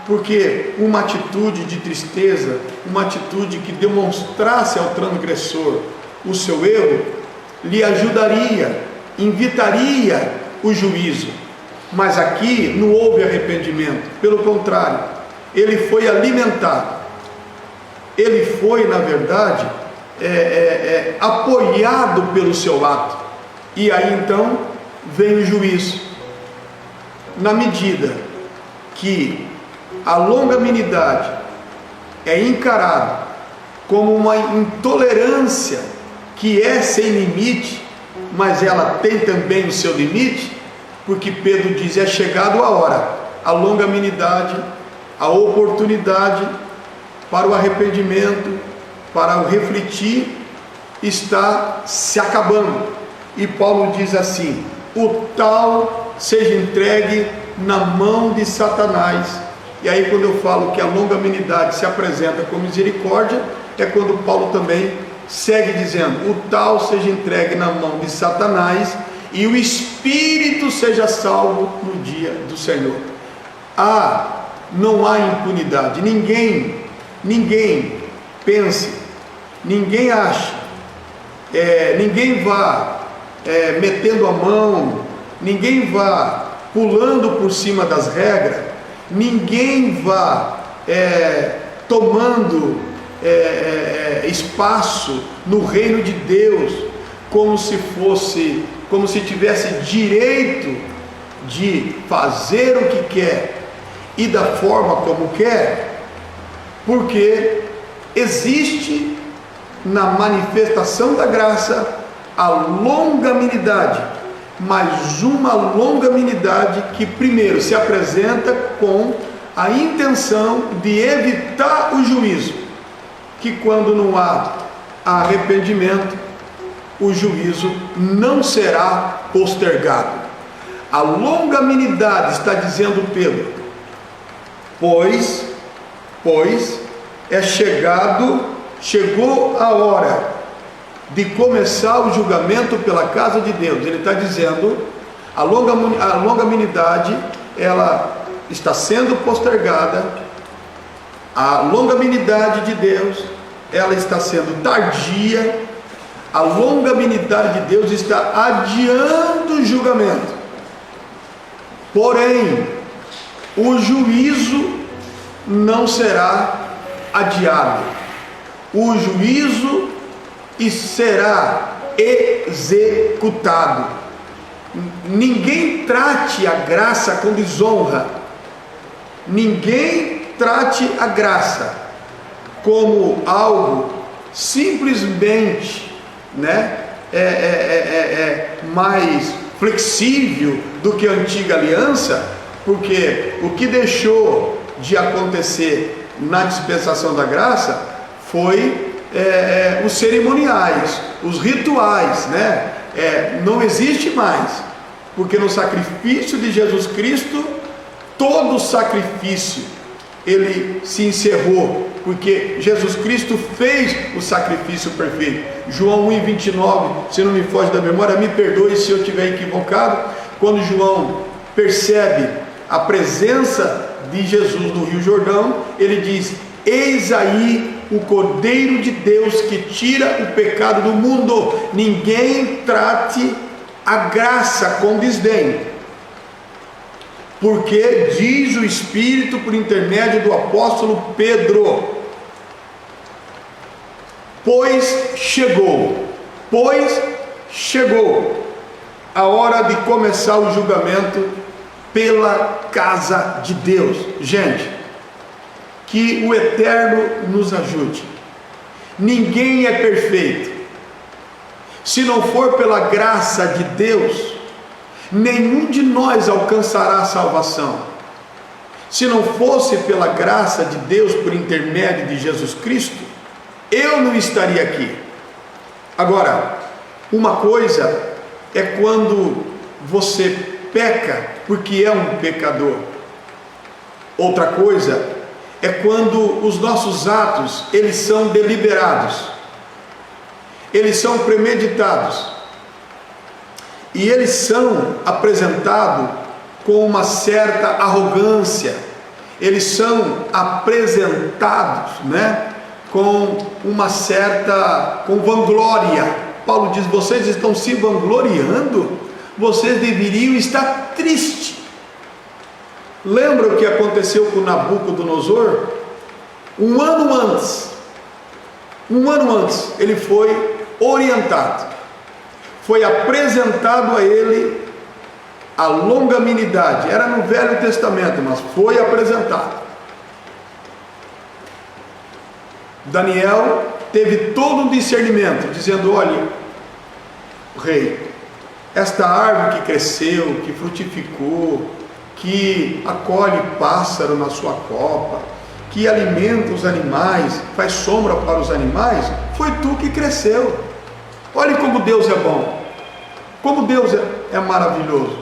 porque uma atitude de tristeza, uma atitude que demonstrasse ao transgressor o seu erro, lhe ajudaria, invitaria o juízo. Mas aqui não houve arrependimento, pelo contrário, ele foi alimentado, ele foi, na verdade, apoiado pelo seu ato. E aí então vem o juízo. Na medida que a longanimidade é encarada como uma intolerância que é sem limite, mas ela tem também o seu limite, porque Pedro diz: é chegado a hora, a longanimidade, a oportunidade para o arrependimento, para o refletir, está se acabando. E Paulo diz assim: o tal seja entregue na mão de Satanás. E aí, quando eu falo que a longanimidade se apresenta com misericórdia, é quando Paulo também segue dizendo: o tal seja entregue na mão de Satanás e o espírito seja salvo no dia do Senhor. Não há impunidade. Ninguém pense, ninguém ache, ninguém vá metendo a mão, ninguém vá pulando por cima das regras, ninguém vá tomando espaço no reino de Deus como se tivesse direito de fazer o que quer e da forma como quer, porque existe na manifestação da graça a longanimidade, mas uma longanimidade que primeiro se apresenta com a intenção de evitar o juízo, que quando não há arrependimento, o juízo não será postergado. A longanimidade, está dizendo Pedro, pois chegou a hora de começar o julgamento pela casa de Deus. Ele está dizendo, a longanimidade, ela está sendo postergada, a longanimidade de Deus, ela está sendo tardia, a longanimidade de Deus está adiando o julgamento. Porém, o juízo não será adiado, o juízo será executado. Ninguém trate a graça com desonra, ninguém trate a graça como algo simplesmente mais flexível do que a antiga aliança, porque o que deixou de acontecer na dispensação da graça foi os cerimoniais, os rituais, não existe mais, porque no sacrifício de Jesus Cristo, todo sacrifício ele se encerrou, porque Jesus Cristo fez o sacrifício perfeito. João 1:29, se não me foge da memória, me perdoe se eu estiver equivocado, quando João percebe a presença de Jesus no Rio Jordão, ele diz: eis aí o Cordeiro de Deus que tira o pecado do mundo. Ninguém trate a graça com desdém, porque diz o Espírito por intermédio do apóstolo Pedro: pois chegou a hora de começar o julgamento pela casa de Deus. Gente, que o Eterno nos ajude. Ninguém é perfeito. Se não for pela graça de Deus, nenhum de nós alcançará a salvação. Se não fosse pela graça de Deus por intermédio de Jesus Cristo, eu não estaria aqui. Agora, uma coisa é quando você peca porque é um pecador. Outra coisa é quando os nossos atos, eles são deliberados, eles são premeditados, e eles são apresentados com uma certa arrogância, eles são apresentados, com uma certa, com vanglória. Paulo diz: vocês estão se vangloriando, vocês deveriam estar tristes. Lembra o que aconteceu com Nabucodonosor? Um ano antes, ele foi orientado, foi apresentado a ele A longanimidade era no Velho Testamento, mas foi apresentado. Daniel teve todo um discernimento, dizendo: olha, rei, esta árvore que cresceu, que frutificou, que acolhe pássaro na sua copa, que alimenta os animais, faz sombra para os animais, foi tu que cresceu. Olhe como Deus é bom, como Deus é maravilhoso.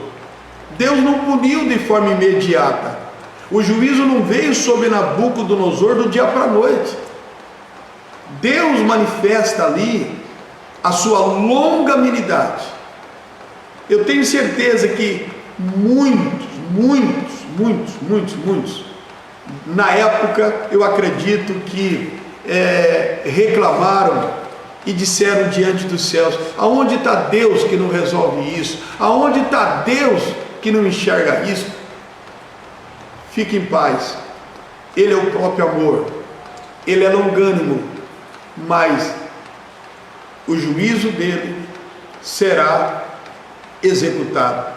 Deus não puniu de forma imediata. O juízo não veio sobre Nabucodonosor do dia para a noite. Deus manifesta ali a sua longanimidade. Eu tenho certeza que muitos, na época, eu acredito que reclamaram e disseram diante dos céus: aonde está Deus que não resolve isso? Aonde está Deus que não enxerga isso? Fique em paz, Ele é o próprio amor, Ele é longânimo, mas o juízo dele será executado,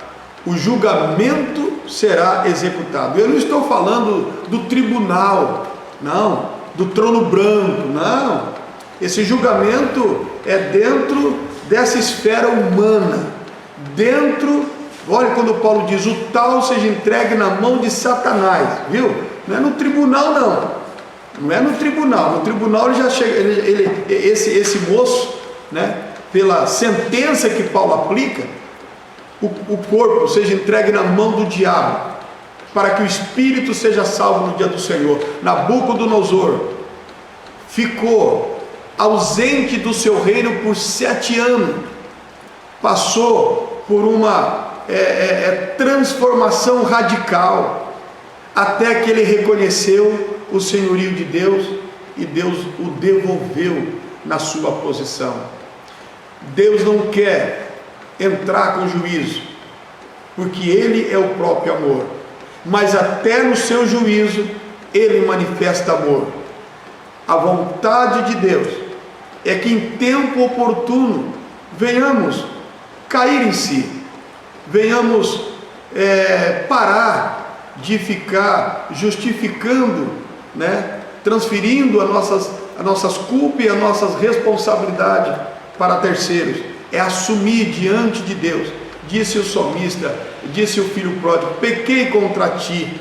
o julgamento será executado. Eu não estou falando do tribunal, não, do trono branco, não. Esse julgamento é dentro dessa esfera humana, dentro, olha quando Paulo diz: o tal seja entregue na mão de Satanás, viu? Não é no tribunal, não é no tribunal. No tribunal ele já chega, esse moço, né, pela sentença que Paulo aplica, o corpo seja entregue na mão do diabo, para que o espírito seja salvo no dia do Senhor. Nabucodonosor ficou ausente do seu reino por 7 anos, passou por uma transformação radical, até que ele reconheceu o senhorio de Deus, e Deus o devolveu na sua posição. Deus não quer entrar com juízo, porque Ele é o próprio amor, mas até no seu juízo Ele manifesta amor. A vontade de Deus é que em tempo oportuno venhamos cair em si, venhamos parar de ficar justificando, né, transferindo as nossas culpas e as nossas responsabilidades para terceiros. É assumir diante de Deus. Disse o salmista, disse o filho pródigo: pequei contra ti.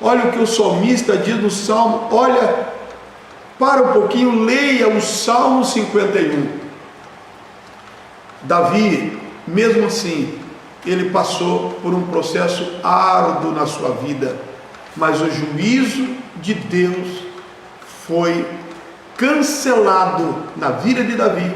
Olha o que o salmista diz no Salmo. Olha, para um pouquinho, leia o Salmo 51. Davi, mesmo assim, ele passou por um processo árduo na sua vida, mas o juízo de Deus foi cancelado na vida de Davi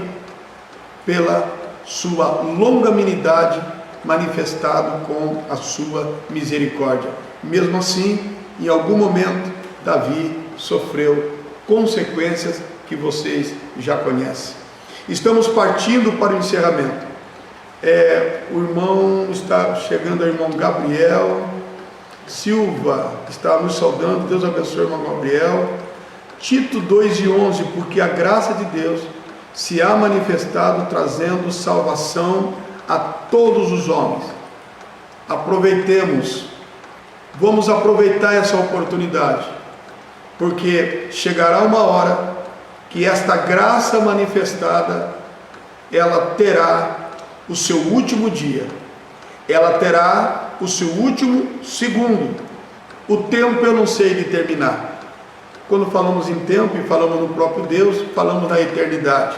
pela sua longanimidade, manifestado com a sua misericórdia. Mesmo assim, em algum momento, Davi sofreu consequências que vocês já conhecem. Estamos partindo para o encerramento. O irmão está chegando, o irmão Gabriel Silva está nos saudando. Deus abençoe o irmão Gabriel. Tito 2:11, porque a graça de Deus se há manifestado trazendo salvação a todos os homens. Aproveitemos, vamos aproveitar essa oportunidade, porque chegará uma hora que esta graça manifestada, ela terá o seu último dia, ela terá o seu último segundo. O tempo eu não sei determinar. Quando falamos em tempo e falamos no próprio Deus, falamos na eternidade.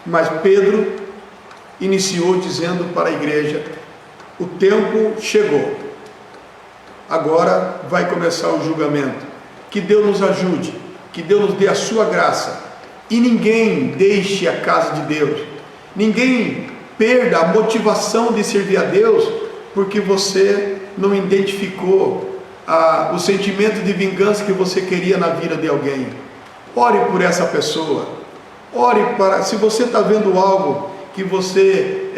Mas Pedro iniciou dizendo para a igreja: o tempo chegou, agora vai começar o julgamento. Que Deus nos ajude, que Deus nos dê a sua graça, e ninguém deixe a casa de Deus, ninguém perda a motivação de servir a Deus, porque você não identificou o sentimento de vingança que você queria na vida de alguém. Ore por essa pessoa, ore para, se você está vendo algo que você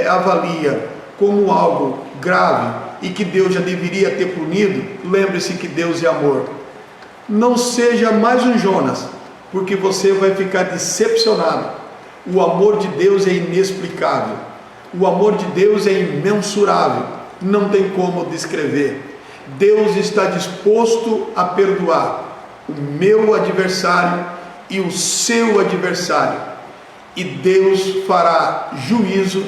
avalia como algo grave e que Deus já deveria ter punido, lembre-se que Deus é amor. Não seja mais um Jonas, porque você vai ficar decepcionado. O amor de Deus é inexplicável, o amor de Deus é imensurável, não tem como descrever. Deus está disposto a perdoar o meu adversário e o seu adversário, e Deus fará juízo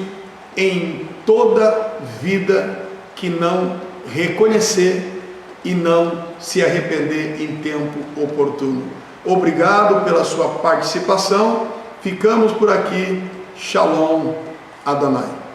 em toda vida que não reconhecer e não se arrepender em tempo oportuno. Obrigado pela sua participação. Ficamos por aqui. Shalom Adonai.